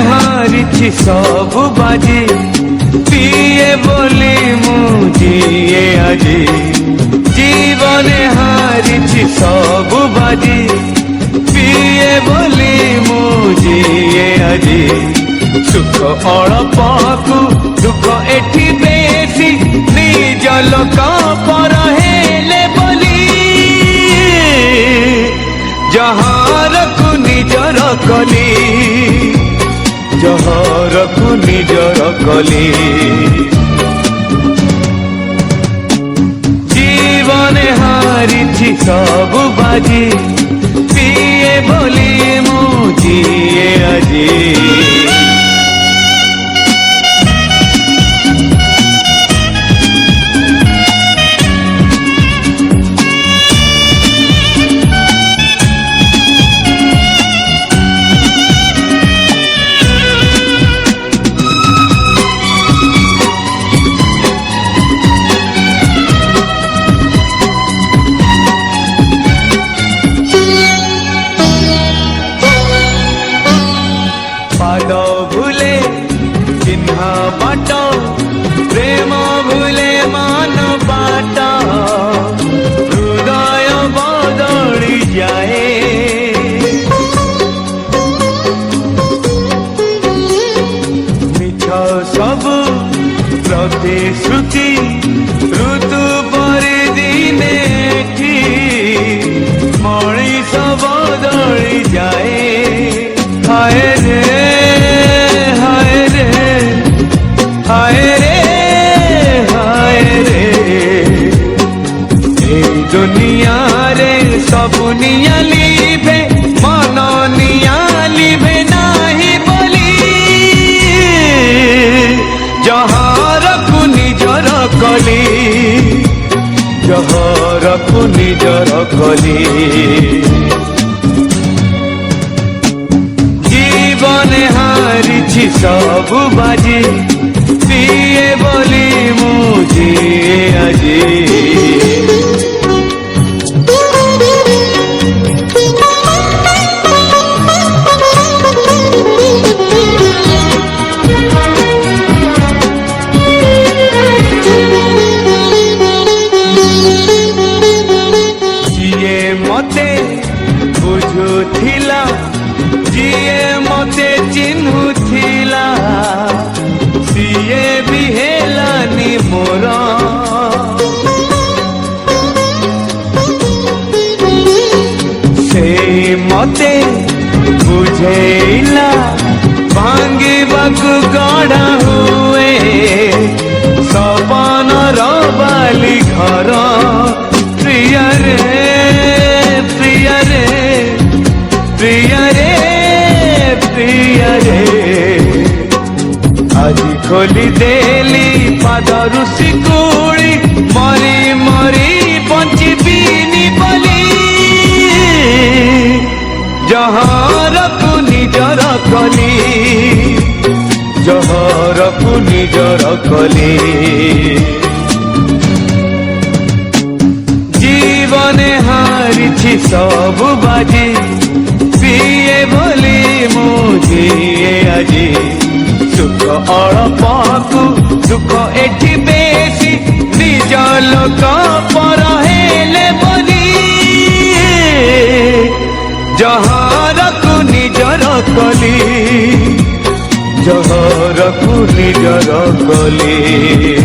हारिछि सब बाजी पिए बोली मुझे आजी जीवन हारिछि सब बाजी पिए बोली मुझे आजी सुख अल्पकु दुख एठी बेसी निज लोक पर हेले बोली जहारकु निजर कली जहरकु निजर कली जीवन हारिछि सब बाजी पिए बोली मुझे आजी भूले चिन्ह बाट प्रेम भूले मन बाट हृदय बदली जाए मिछ सब प्रतिश्रुति ऋतु पर दिने मनीष बदली जाए हाय रे हाय रे ए दुनिया रे सब निया लिभे मन निया लिभे नाही बोली जहारकु निजर कली जहरकु निजर कली जीवन हारिछि सब बाजी पिए बोली मुझे आजी जिए मते बुझुथिला जिए मते चिन्हुथिला सिए भी हेलानी मोर से मते बुझेला भांगिबाकु गढ़ा हुए सपन रबाली घर प्रिय रे प्रिय रे प्रिय रे प्रिय रे আজি खोली देली पादरु सिकुड़ी मरी मरी बंचिबिनी बोली जहारकु निजर कली जहरकु निजर कली जीवन हारिछि सब बाजी पिए बोली मुझे आजी सुख अल्पकु दुख एठी बेसी निज लोक पर हेले बोली जहारकु निजर कली जहरकु निजर कली।